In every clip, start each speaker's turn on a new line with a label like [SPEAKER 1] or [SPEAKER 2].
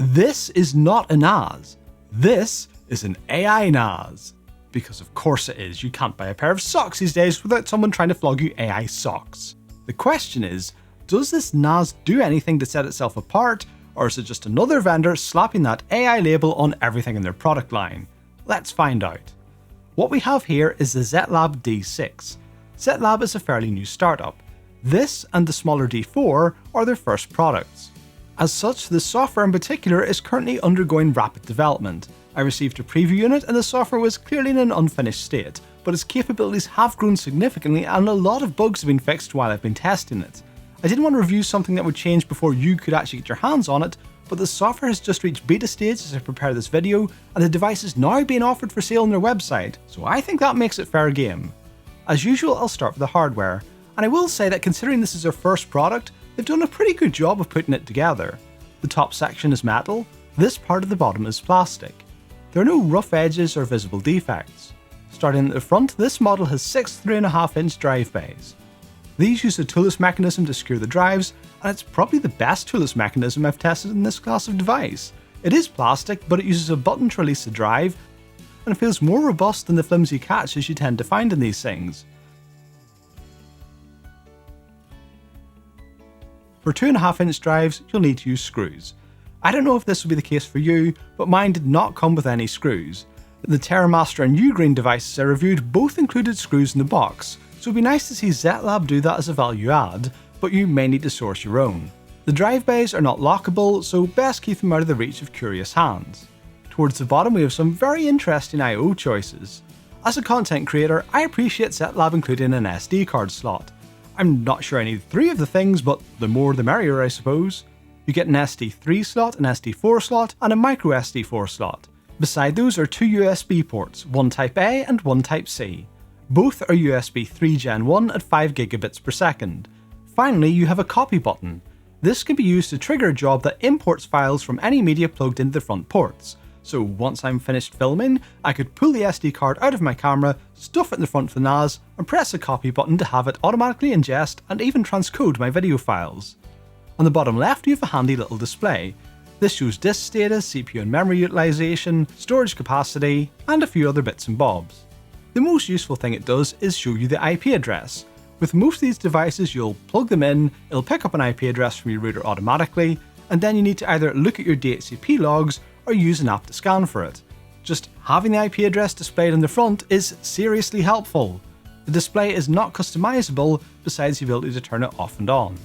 [SPEAKER 1] This is not a NAS. This is an AI NAS. Because of course it is, you can't buy a pair of socks these days without someone trying to flog you AI socks. The question is, does this NAS do anything to set itself apart, or is it just another vendor slapping that AI label on everything in their product line? Let's find out. What we have here is the Zettlab D6. Zettlab is a fairly new startup. This and the smaller D4 are their first products. As such, the software in particular is currently undergoing rapid development. I received a preview unit and the software was clearly in an unfinished state, but its capabilities have grown significantly and a lot of bugs have been fixed while I've been testing it. I didn't want to review something that would change before you could actually get your hands on it, but the software has just reached beta stage as I prepare this video, and the device is now being offered for sale on their website, so I think that makes it fair game. As usual, I'll start with the hardware, and I will say that considering this is their first product, they've done a pretty good job of putting it together. The top section is metal, this part of the bottom is plastic. There are no rough edges or visible defects. Starting at the front, this model has 6 3.5-inch drive bays. These use a toolless mechanism to secure the drives, and it's probably the best toolless mechanism I've tested in this class of device. It is plastic, but it uses a button to release the drive, and it feels more robust than the flimsy catches you tend to find in these things. For 2.5-inch drives, you'll need to use screws. I don't know if this will be the case for you, but mine did not come with any screws. The TerraMaster and Ugreen devices I reviewed both included screws in the box, so it'd be nice to see Zettlab do that as a value add, but you may need to source your own. The drive bays are not lockable, so best keep them out of the reach of curious hands. Towards the bottom we have some very interesting I/O choices. As a content creator, I appreciate Zettlab including an SD card slot. I'm not sure I need 3 of the things, but the more the merrier I suppose. You get an SD3 slot, an SD4 slot, and a micro SD4 slot. Beside those are 2 USB ports, one Type A and one Type C. Both are USB 3 Gen 1 at 5 gigabits per second. Finally, you have a copy button. This can be used to trigger a job that imports files from any media plugged into the front ports. So once I'm finished filming, I could pull the SD card out of my camera, stuff it in the front of the NAS, and press the copy button to have it automatically ingest and even transcode my video files. On the bottom left you have a handy little display. This shows disk status, CPU and memory utilization, storage capacity, and a few other bits and bobs. The most useful thing it does is show you the IP address. With most of these devices you'll plug them in, it'll pick up an IP address from your router automatically, and then you need to either look at your DHCP logs or use an app to scan for it. Just having the IP address displayed on the front is seriously helpful. The display is not customizable besides the ability to turn it off and on.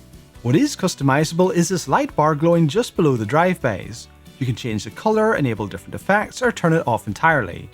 [SPEAKER 1] What is customizable is this light bar glowing just below the drive bays. You can change the colour, enable different effects, or turn it off entirely.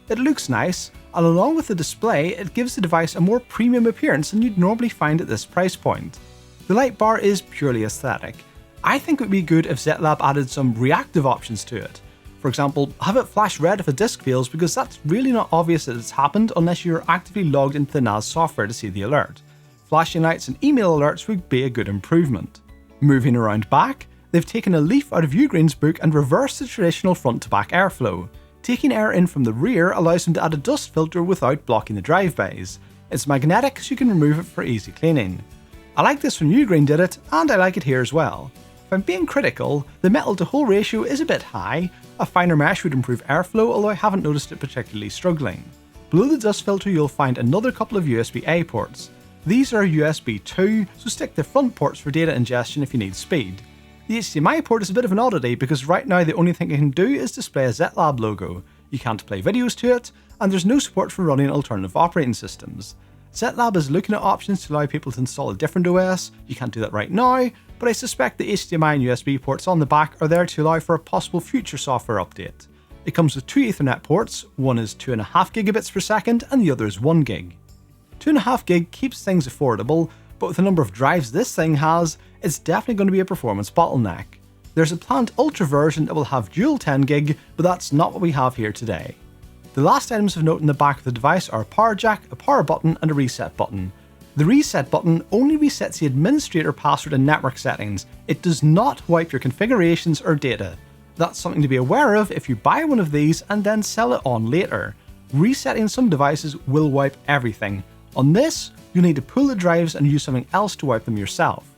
[SPEAKER 1] It looks nice, and along with the display, it gives the device a more premium appearance than you'd normally find at this price point. The light bar is purely aesthetic. I think it would be good if Zettlab added some reactive options to it. For example, have it flash red if a disk fails, because that's really not obvious that it's happened unless you're actively logged into the NAS software to see the alert. Flashing lights and email alerts would be a good improvement. Moving around back, they've taken a leaf out of Ugreen's book and reversed the traditional front-to-back airflow. Taking air in from the rear allows them to add a dust filter without blocking the drive bays. It's magnetic, so you can remove it for easy cleaning. I like this when Ugreen did it, and I like it here as well. If I'm being critical, the metal to hole ratio is a bit high. A finer mesh would improve airflow, although I haven't noticed it particularly struggling. Below the dust filter you'll find another couple of USB-A ports. These are USB 2, so stick to front ports for data ingestion if you need speed. The HDMI port is a bit of an oddity because right now the only thing it can do is display a Zettlab logo. You can't play videos to it, and there's no support for running alternative operating systems. Zettlab is looking at options to allow people to install a different OS. You can't do that right now, but I suspect the HDMI and USB ports on the back are there to allow for a possible future software update. It comes with 2 Ethernet ports, one is 2.5 gigabits per second and the other is 1 gig. 2.5 gig keeps things affordable, but with the number of drives this thing has, it's definitely going to be a performance bottleneck. There's a planned Ultra version that will have dual 10 gig, but that's not what we have here today. The last items of note in the back of the device are a power jack, a power button and a reset button. The reset button only resets the administrator password and network settings. It does not wipe your configurations or data. That's something to be aware of if you buy one of these and then sell it on later. Resetting some devices will wipe everything. On this, you'll need to pull the drives and use something else to wipe them yourself.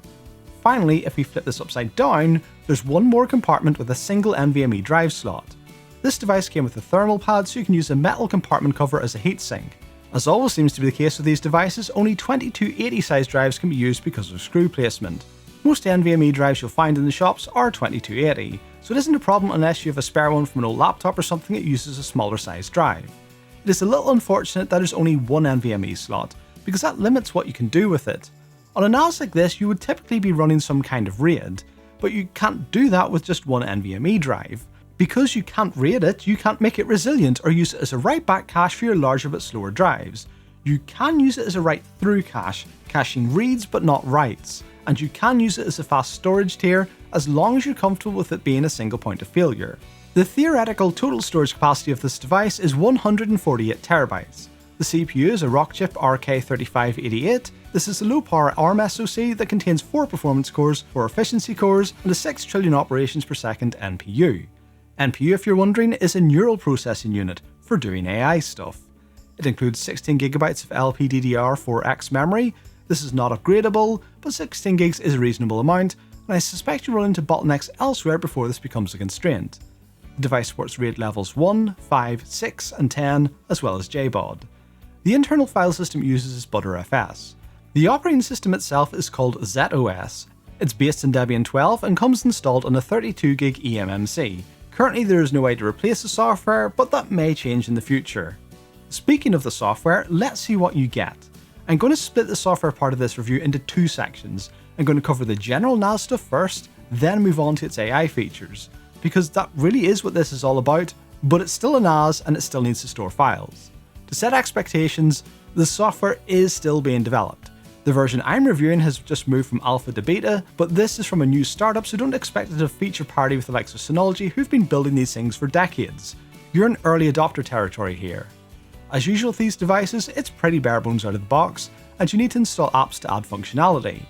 [SPEAKER 1] Finally, if we flip this upside down, There's one more compartment with a single NVMe drive slot. This device came with a thermal pad, so you can use a metal compartment cover as a heatsink. As always seems to be the case with these devices, only 2280 size drives can be used because of screw placement. Most NVMe drives you'll find in the shops are 2280, so it isn't a problem unless you have a spare one from an old laptop or something that uses a smaller size drive. It is a little unfortunate that there's only one NVMe slot, because that limits what you can do with it. On a NAS like this, you would typically be running some kind of RAID, but you can't do that with just one NVMe drive. Because you can't RAID it, you can't make it resilient or use it as a write-back cache for your larger but slower drives. You can use it as a write-through cache, caching reads but not writes, and you can use it as a fast storage tier as long as you're comfortable with it being a single point of failure. The theoretical total storage capacity of this device is 148 TB. The CPU is a Rockchip RK3588. This is a low-power ARM SoC that contains 4 performance cores, 4 efficiency cores, and a 6 trillion operations per second NPU. NPU, if you're wondering, is a neural processing unit for doing AI stuff. It includes 16GB of LPDDR4X memory. This is not upgradable, but 16 gigs is a reasonable amount, and I suspect you'll run into bottlenecks elsewhere before this becomes a constraint. The device supports RAID levels 1, 5, 6, and 10, as well as JBOD. The internal file system uses Btrfs. The operating system itself is called ZOS. It's based in Debian 12 and comes installed on a 32GB eMMC. Currently there is no way to replace the software, but that may change in the future. Speaking of the software, let's see what you get. I'm going to split the software part of this review into 2 sections. I'm going to cover the general NAS stuff first, then move on to its AI features, because that really is what this is all about, but it's still a NAS and it still needs to store files. To set expectations, the software is still being developed. The version I'm reviewing has just moved from alpha to beta, but this is from a new startup, so don't expect it to feature parity with the likes of Synology, who've been building these things for decades. You're in early adopter territory here. As usual with these devices, it's pretty bare bones out of the box, and you need to install apps to add functionality.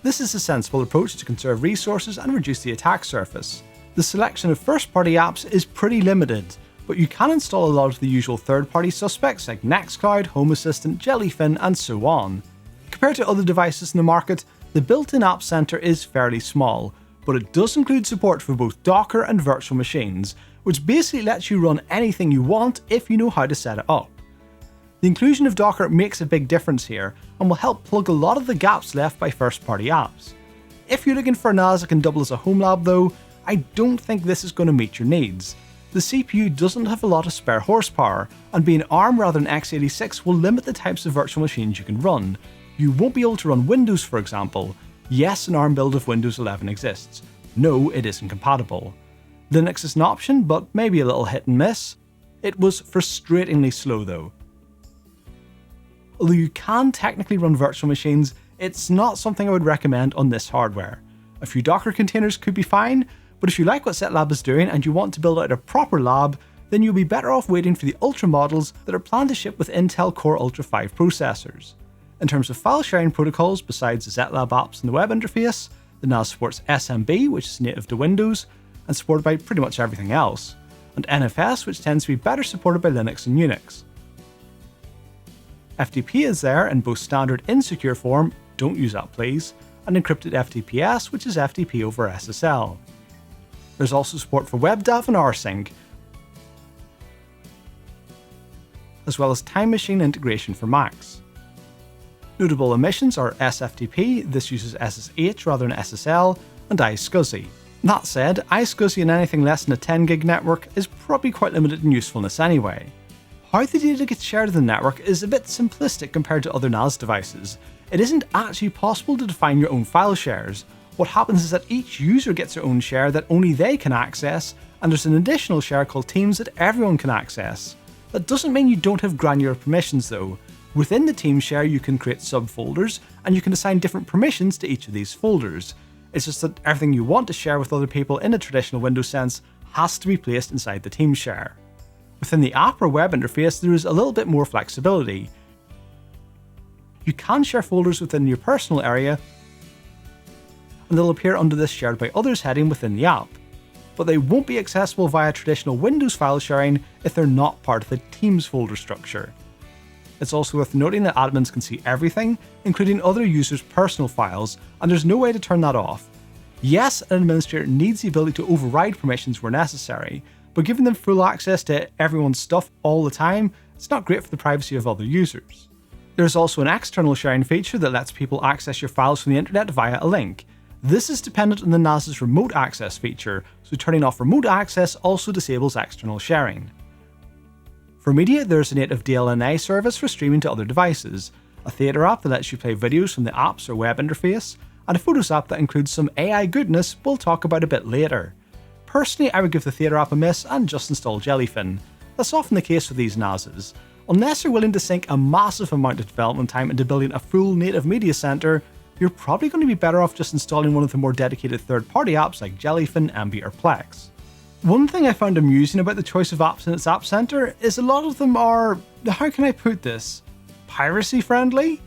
[SPEAKER 1] This is a sensible approach to conserve resources and reduce the attack surface. The selection of first-party apps is pretty limited, but you can install a lot of the usual third-party suspects like Nextcloud, Home Assistant, Jellyfin, and so on. Compared to other devices in the market, the built-in App Center is fairly small, but it does include support for both Docker and virtual machines, which basically lets you run anything you want if you know how to set it up. The inclusion of Docker makes a big difference here, and will help plug a lot of the gaps left by first-party apps. If you're looking for a NAS that can double as a home lab though, I don't think this is going to meet your needs. The CPU doesn't have a lot of spare horsepower, and being ARM rather than x86 will limit the types of virtual machines you can run. You won't be able to run Windows, for example. Yes, an ARM build of Windows 11 exists. No, it isn't compatible. Linux is an option, but maybe a little hit and miss. It was frustratingly slow though. Although you can technically run virtual machines, it's not something I would recommend on this hardware. A few Docker containers could be fine, but if you like what Zettlab is doing and you want to build out a proper lab, then you'll be better off waiting for the Ultra models that are planned to ship with Intel Core Ultra 5 processors. In terms of file sharing protocols, besides the Zettlab apps and the web interface, the NAS supports SMB, which is native to Windows, and supported by pretty much everything else, and NFS, which tends to be better supported by Linux and Unix. FTP is there in both standard and secure form, don't use that please, and encrypted FTPS, which is FTP over SSL. There's also support for WebDAV and rsync, as well as Time Machine integration for Macs. Notable omissions are SFTP, this uses SSH rather than SSL, and iSCSI. That said, iSCSI in anything less than a 10 gig network is probably quite limited in usefulness anyway. How the data gets shared to the network is a bit simplistic compared to other NAS devices. It isn't actually possible to define your own file shares. What happens is that each user gets their own share that only they can access, and there's an additional share called Teams that everyone can access. That doesn't mean you don't have granular permissions though. Within the team share you can create subfolders, and you can assign different permissions to each of these folders. It's just that everything you want to share with other people in a traditional Windows sense has to be placed inside the team share. Within the app or web interface there is a little bit more flexibility. You can share folders within your personal area, and they'll appear under this shared by others heading within the app, but they won't be accessible via traditional Windows file sharing if they're not part of the Teams folder structure. It's also worth noting that admins can see everything, including other users' personal files, and there's no way to turn that off. Yes, an administrator needs the ability to override permissions where necessary, but giving them full access to everyone's stuff all the time, it's not great for the privacy of other users. There's also an external sharing feature that lets people access your files from the internet via a link. This is dependent on the NAS's remote access feature, so turning off remote access also disables external sharing. For media, there's a native DLNA service for streaming to other devices, a theatre app that lets you play videos from the app's or web interface, and a Photos app that includes some AI goodness we'll talk about a bit later. Personally, I would give the theatre app a miss and just install Jellyfin. That's often the case with these NASs. Unless you're willing to sink a massive amount of development time into building a full native media centre, you're probably going to be better off just installing one of the more dedicated third-party apps like Jellyfin, Emby or Plex. One thing I found amusing about the choice of apps in its app centre is a lot of them are, how can I put this, piracy friendly?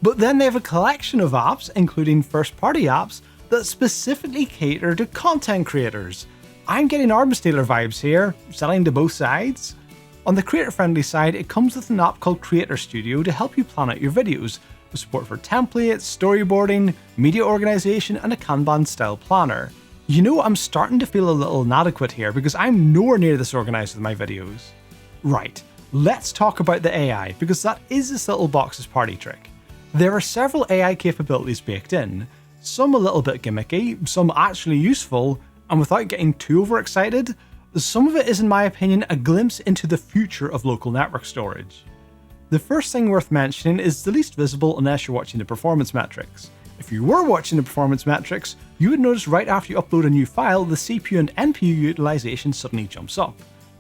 [SPEAKER 1] But then they have a collection of apps, including first-party apps, that specifically cater to content creators. I'm getting arms dealer vibes here, selling to both sides. On the creator-friendly side, it comes with an app called Creator Studio to help you plan out your videos, with support for templates, storyboarding, media organisation, and a Kanban-style planner. You know, I'm starting to feel a little inadequate here because I'm nowhere near this organised with my videos. Right, let's talk about the AI, because that is this little box's party trick. There are several AI capabilities baked in, some a little bit gimmicky, some actually useful, and without getting too overexcited, some of it is in my opinion a glimpse into the future of local network storage. The first thing worth mentioning is the least visible unless you're watching the performance metrics. If you were watching the performance metrics, you would notice right after you upload a new file, the CPU and NPU utilization suddenly jumps up.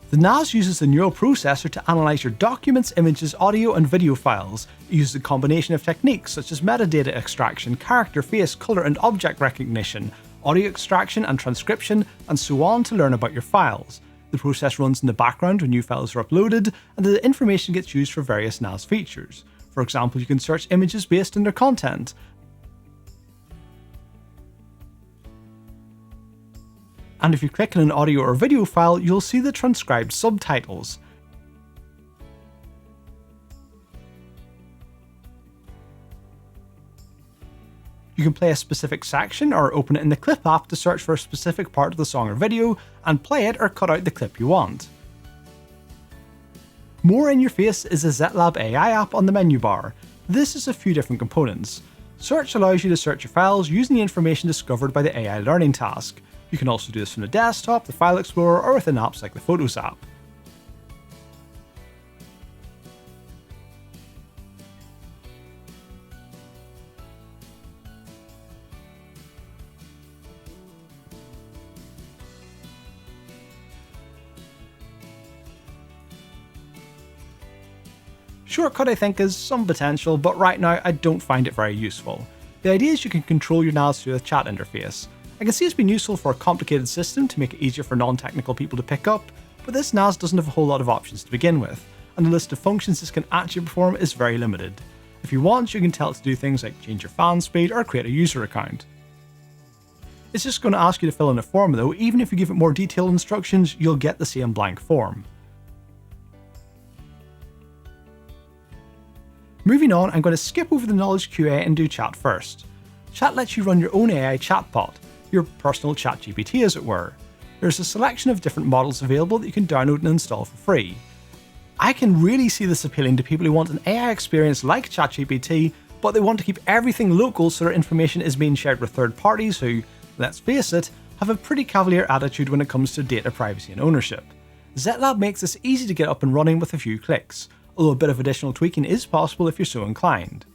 [SPEAKER 1] The NAS uses the neural processor to analyze your documents, images, audio, and video files. It uses a combination of techniques such as metadata extraction, character, face, color, and object recognition, audio extraction and transcription, and so on to learn about your files. The process runs in the background when new files are uploaded, and the information gets used for various NAS features. For example, you can search images based on their content. And if you click on an audio or video file, you'll see the transcribed subtitles. You can play a specific section or open it in the Clip app to search for a specific part of the song or video and play it or cut out the clip you want. More in your face is the Zettlab AI app on the menu bar. This is a few different components. Search allows you to search your files using the information discovered by the AI learning task. You can also do this from the desktop, the file explorer, or within apps like the Photos app. Shortcut I think has some potential, but right now I don't find it very useful. The idea is you can control your NAS through a chat interface. I can see it's been useful for a complicated system to make it easier for non-technical people to pick up, but this NAS doesn't have a whole lot of options to begin with, and the list of functions this can actually perform is very limited. If you want, you can tell it to do things like change your fan speed or create a user account. It's just going to ask you to fill in a form though. Even if you give it more detailed instructions, you'll get the same blank form. Moving on, I'm going to skip over the knowledge QA and do chat first. Chat lets you run your own AI chatbot, your personal ChatGPT as it were. There's a selection of different models available that you can download and install for free. I can really see this appealing to people who want an AI experience like ChatGPT, but they want to keep everything local so their information is being shared with third parties who, let's face it, have a pretty cavalier attitude when it comes to data privacy and ownership. Zettlab makes this easy to get up and running with a few clicks, although a bit of additional tweaking is possible if you're so inclined.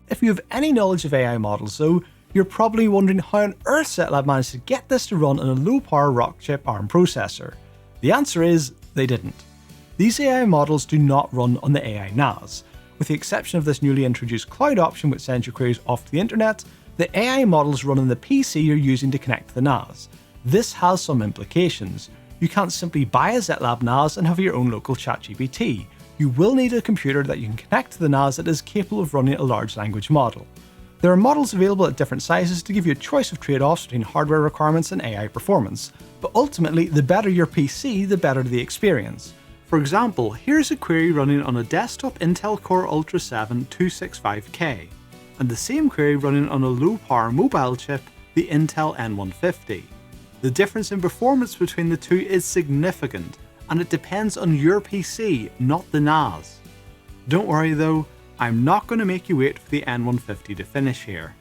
[SPEAKER 1] If you have any knowledge of AI models though, you're probably wondering how on earth Zettlab managed to get this to run on a low-power Rockchip ARM processor. The answer is, they didn't. These AI models do not run on the AI NAS. With the exception of this newly introduced cloud option which sends your queries off to the internet, the AI models run on the PC you're using to connect to the NAS. This has some implications. You can't simply buy a Zettlab NAS and have your own local ChatGPT. You will need a computer that you can connect to the NAS that is capable of running a large language model. There are models available at different sizes to give you a choice of trade-offs between hardware requirements and AI performance, but ultimately the better your PC, the better the experience. For example, here's a query running on a desktop Intel Core Ultra 7 265K, and the same query running on a low-power mobile chip, the Intel N150. The difference in performance between the two is significant, and it depends on your PC, not the NAS. Don't worry though, I'm not going to make you wait for the N150 to finish here.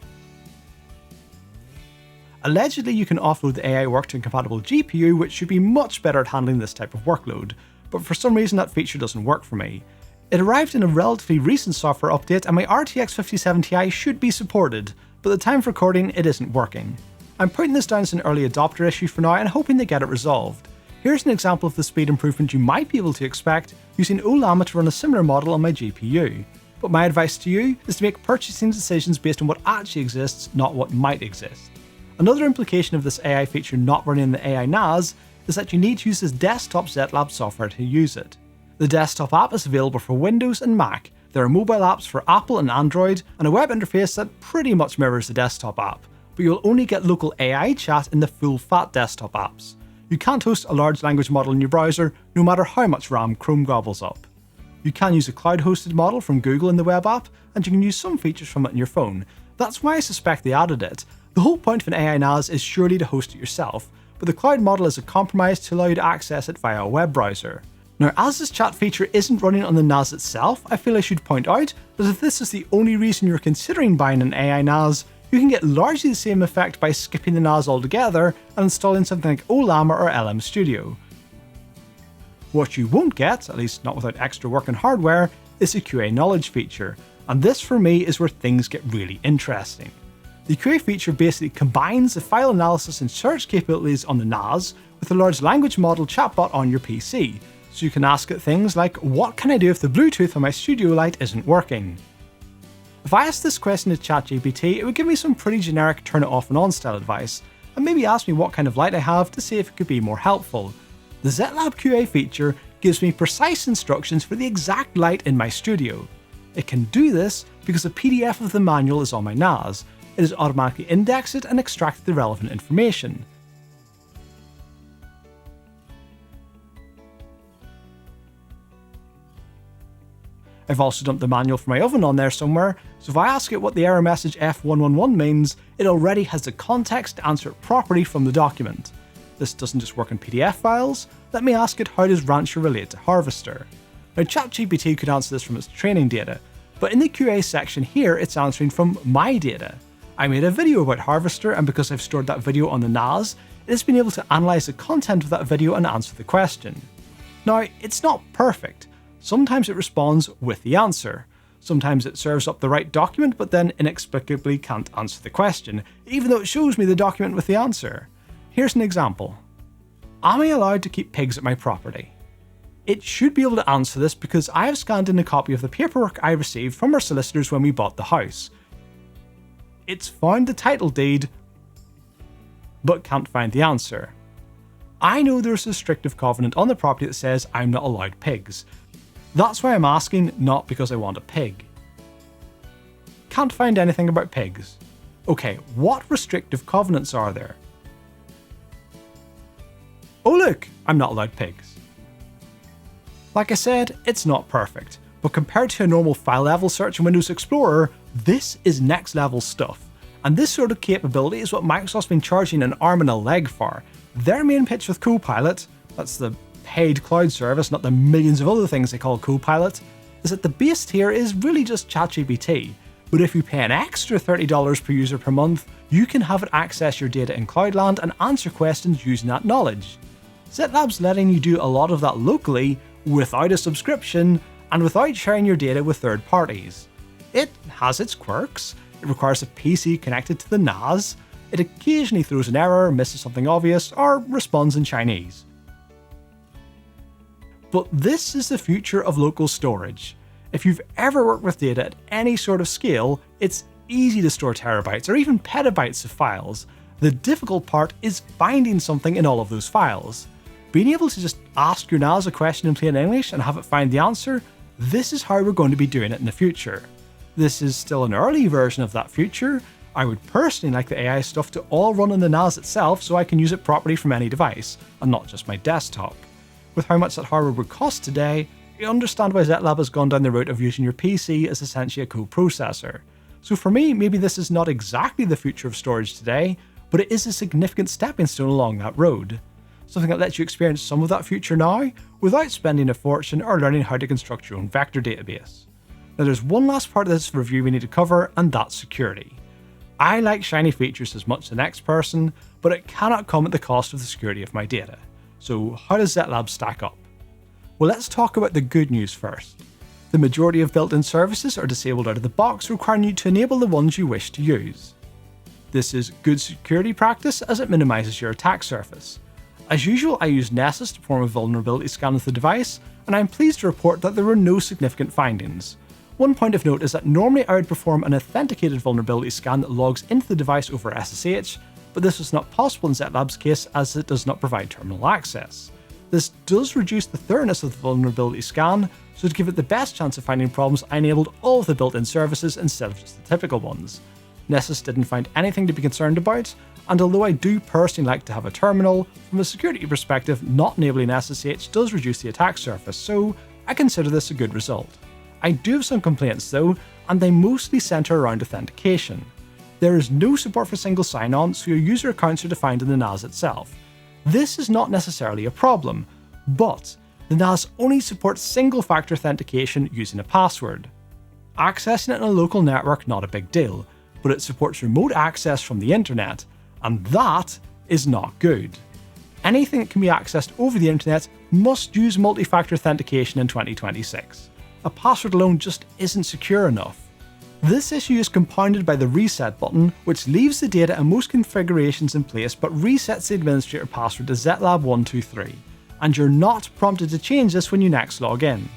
[SPEAKER 1] Allegedly, you can offload the AI work to a compatible GPU, which should be much better at handling this type of workload, but for some reason that feature doesn't work for me. It arrived in a relatively recent software update and my RTX 5070 Ti should be supported, but at the time of recording it isn't working. I'm putting this down as an early adopter issue for now and hoping they get it resolved. Here's an example of the speed improvement you might be able to expect using Ollama to run a similar model on my GPU. But my advice to you is to make purchasing decisions based on what actually exists, not what might exist. Another implication of this AI feature not running in the AI NAS is that you need to use this desktop Zettlab software to use it. The desktop app is available for Windows and Mac. There are mobile apps for Apple and Android, and a web interface that pretty much mirrors the desktop app, but you'll only get local AI chat in the full-fat desktop apps. You can't host a large language model in your browser, no matter how much RAM Chrome gobbles up. You can use a cloud-hosted model from Google in the web app, and you can use some features from it in your phone. That's why I suspect they added it. The whole point of an AI NAS is surely to host it yourself, but the cloud model is a compromise to allow you to access it via a web browser. Now, as this chat feature isn't running on the NAS itself, I feel I should point out that if this is the only reason you're considering buying an AI NAS, you can get largely the same effect by skipping the NAS altogether and installing something like Ollama or LM Studio. What you won't get, at least not without extra work and hardware, is the QA knowledge feature, and this for me is where things get really interesting. The QA feature basically combines the file analysis and search capabilities on the NAS with a large language model chatbot on your PC, so you can ask it things like, what can I do if the Bluetooth on my studio light isn't working? If I asked this question to ChatGPT, it would give me some pretty generic turn it off and on style advice, and maybe ask me what kind of light I have to see if it could be more helpful. The Zettlab QA feature gives me precise instructions for the exact light in my studio. It can do this because a PDF of the manual is on my NAS. It has automatically indexed it and extracted the relevant information. I've also dumped the manual for my oven on there somewhere, so if I ask it what the error message F111 means, it already has the context to answer it properly from the document. This doesn't just work in PDF files. Let me ask it, how does Rancher relate to Harvester? Now, ChatGPT could answer this from its training data, but in the QA section here it's answering from my data. I made a video about Harvester, and because I've stored that video on the NAS, it has been able to analyse the content of that video and answer the question. Now, it's not perfect. Sometimes it responds with the answer. Sometimes it serves up the right document but then inexplicably can't answer the question, even though it shows me the document with the answer. Here's an example. Am I allowed to keep pigs at my property? It should be able to answer this because I have scanned in a copy of the paperwork I received from our solicitors when we bought the house. It's found the title deed, but can't find the answer. I know there's a restrictive covenant on the property that says I'm not allowed pigs. That's why I'm asking, not because I want a pig. Can't find anything about pigs. Okay, what restrictive covenants are there? Oh look, I'm not allowed pigs. Like I said, it's not perfect, but compared to a normal file level search in Windows Explorer, this is next level stuff. And this sort of capability is what Microsoft's been charging an arm and a leg for. Their main pitch with Copilot, that's the paid cloud service, not the millions of other things they call Copilot, is that the base tier is really just ChatGPT. But if you pay an extra $30 per user per month, you can have it access your data in Cloudland and answer questions using that knowledge. Zettlab's letting you do a lot of that locally, without a subscription, and without sharing your data with third parties. It has its quirks. It requires a PC connected to the NAS. It occasionally throws an error, misses something obvious, or responds in Chinese. But this is the future of local storage. If you've ever worked with data at any sort of scale, it's easy to store terabytes or even petabytes of files. The difficult part is finding something in all of those files. Being able to just ask your NAS a question in plain English and have it find the answer, this is how we're going to be doing it in the future. This is still an early version of that future. I would personally like the AI stuff to all run on the NAS itself so I can use it properly from any device, and not just my desktop. With how much that hardware would cost today, you understand why Zettlab has gone down the route of using your PC as essentially a co-processor. So for me, maybe this is not exactly the future of storage today, but it is a significant stepping stone along that road. Something that lets you experience some of that future now, without spending a fortune or learning how to construct your own vector database. Now there's one last part of this review we need to cover, and that's security. I like shiny features as much as the next person, but it cannot come at the cost of the security of my data. So how does Zettlab stack up? Well, let's talk about the good news first. The majority of built-in services are disabled out of the box, requiring you to enable the ones you wish to use. This is good security practice as it minimises your attack surface. As usual, I used Nessus to perform a vulnerability scan of the device, and I'm pleased to report that there were no significant findings. One point of note is that normally I would perform an authenticated vulnerability scan that logs into the device over SSH, but this was not possible in Zettlab's case as it does not provide terminal access. This does reduce the thoroughness of the vulnerability scan, so to give it the best chance of finding problems, I enabled all of the built-in services instead of just the typical ones. Nessus didn't find anything to be concerned about, and although I do personally like to have a terminal, from a security perspective, not enabling SSH does reduce the attack surface, so I consider this a good result. I do have some complaints though, and they mostly centre around authentication. There is no support for single sign-on, so your user accounts are defined in the NAS itself. This is not necessarily a problem, but the NAS only supports single-factor authentication using a password. Accessing it on a local network, not a big deal, but it supports remote access from the internet, and that is not good. Anything that can be accessed over the internet must use multi-factor authentication in 2026. A password alone just isn't secure enough. This issue is compounded by the reset button, which leaves the data in most configurations in place but resets the administrator password to Zettlab123, and you're not prompted to change this when you next log in.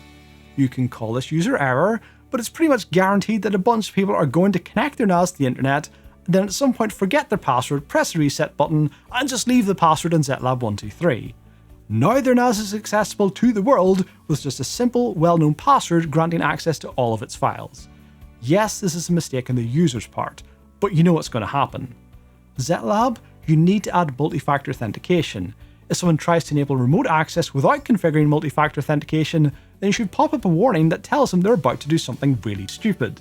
[SPEAKER 1] You can call this user error, but it's pretty much guaranteed that a bunch of people are going to connect their NAS to the internet, then at some point forget their password, press the reset button, and just leave the password in Zettlab123. Now their NAS is accessible to the world with just a simple, well-known password granting access to all of its files. Yes, this is a mistake on the user's part, but you know what's going to happen. Zettlab, you need to add multi-factor authentication. If someone tries to enable remote access without configuring multi-factor authentication, then you should pop up a warning that tells them they're about to do something really stupid.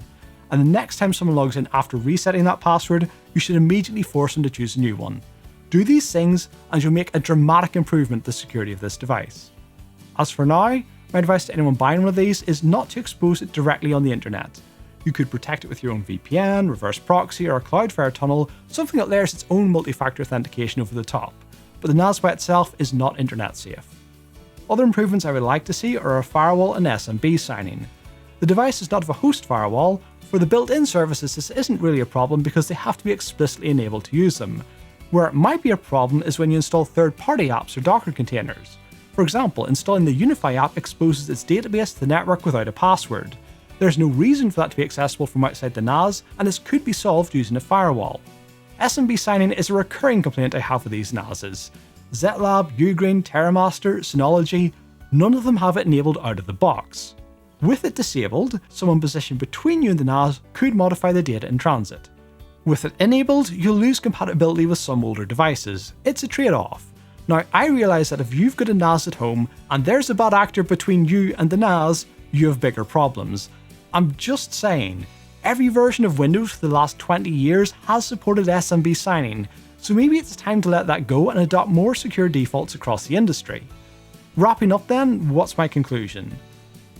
[SPEAKER 1] And the next time someone logs in after resetting that password, you should immediately force them to choose a new one. Do these things and you'll make a dramatic improvement to the security of this device. As for now, my advice to anyone buying one of these is not to expose it directly on the internet. You could protect it with your own VPN, reverse proxy, or a Cloudflare tunnel, something that layers its own multi-factor authentication over the top, but the NAS by itself is not internet safe. Other improvements I would like to see are a firewall and SMB signing. The device does not have a host firewall. For the built-in services, this isn't really a problem because they have to be explicitly enabled to use them. Where it might be a problem is when you install third-party apps or Docker containers. For example, installing the Unify app exposes its database to the network without a password. There's no reason for that to be accessible from outside the NAS, and this could be solved using a firewall. SMB signing is a recurring complaint I have with these NASs. Zettlab, Ugreen, TerraMaster, Synology, none of them have it enabled out of the box. With it disabled, someone positioned between you and the NAS could modify the data in transit. With it enabled, you'll lose compatibility with some older devices. It's a trade-off. Now, I realise that if you've got a NAS at home and there's a bad actor between you and the NAS, you have bigger problems. I'm just saying, every version of Windows for the last 20 years has supported SMB signing, so maybe it's time to let that go and adopt more secure defaults across the industry. Wrapping up then, what's my conclusion?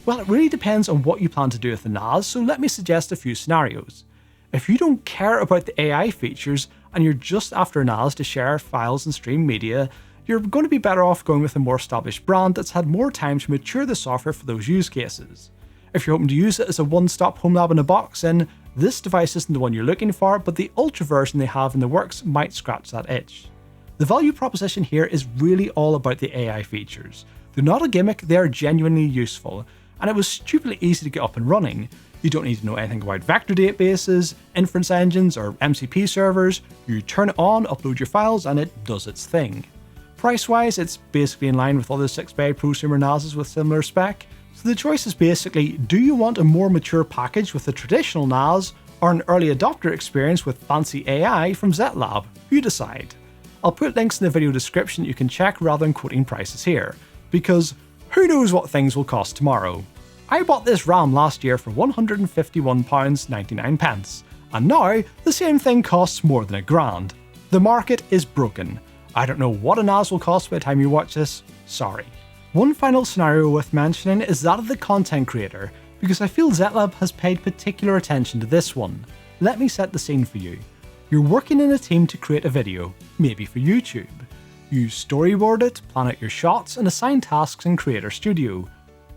[SPEAKER 1] Well, it really depends on what you plan to do with the NAS, so let me suggest a few scenarios. If you don't care about the AI features and you're just after a NAS to share files and stream media, you're going to be better off going with a more established brand that's had more time to mature the software for those use cases. If you're hoping to use it as a one-stop home lab in a box, then this device isn't the one you're looking for, but the Ultra version they have in the works might scratch that itch. The value proposition here is really all about the AI features. They're not a gimmick, they are genuinely useful, and it was stupidly easy to get up and running. You don't need to know anything about vector databases, inference engines, or MCP servers. You turn it on, upload your files, and it does its thing. Price-wise, it's basically in line with other 6-bay prosumer NASs with similar spec, So the choice is basically, do you want a more mature package with a traditional NAS, or an early adopter experience with fancy AI from Zettlab? You decide. I'll put links in the video description that you can check rather than quoting prices here, because who knows what things will cost tomorrow. I bought this RAM last year for £151.99, and now the same thing costs more than £1,000. The market is broken. I don't know what a NAS will cost by the time you watch this, sorry. One final scenario worth mentioning is that of the content creator, because I feel Zettlab has paid particular attention to this one. Let me set the scene for you. You're working in a team to create a video, maybe for YouTube. You storyboard it, plan out your shots, and assign tasks in Creator Studio.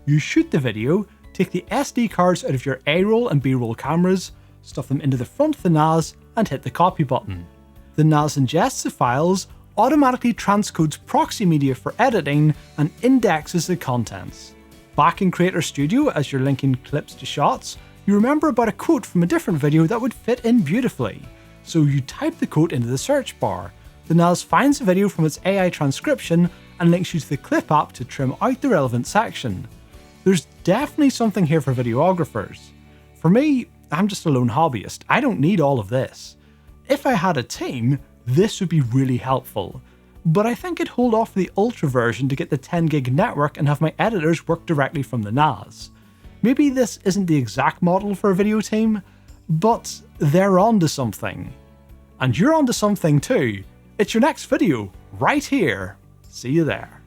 [SPEAKER 1] You shoot the video, take the SD cards out of your A-roll and B-roll cameras, stuff them into the front of the NAS, and hit the copy button. The NAS ingests the files, automatically transcodes proxy media for editing, and indexes the contents. Back in Creator Studio, as you're linking clips to shots, you remember about a quote from a different video that would fit in beautifully. So you type the quote into the search bar. The NAS finds the video from its AI transcription and links you to the clip app to trim out the relevant section. There's definitely something here for videographers. For me, I'm just a lone hobbyist, I don't need all of this. If I had a team, this would be really helpful. But I think I'd hold off the Ultra version to get the 10 gig network and have my editors work directly from the NAS. Maybe this isn't the exact model for a video team, but they're onto something. And you're onto something too. It's your next video, right here. See you there.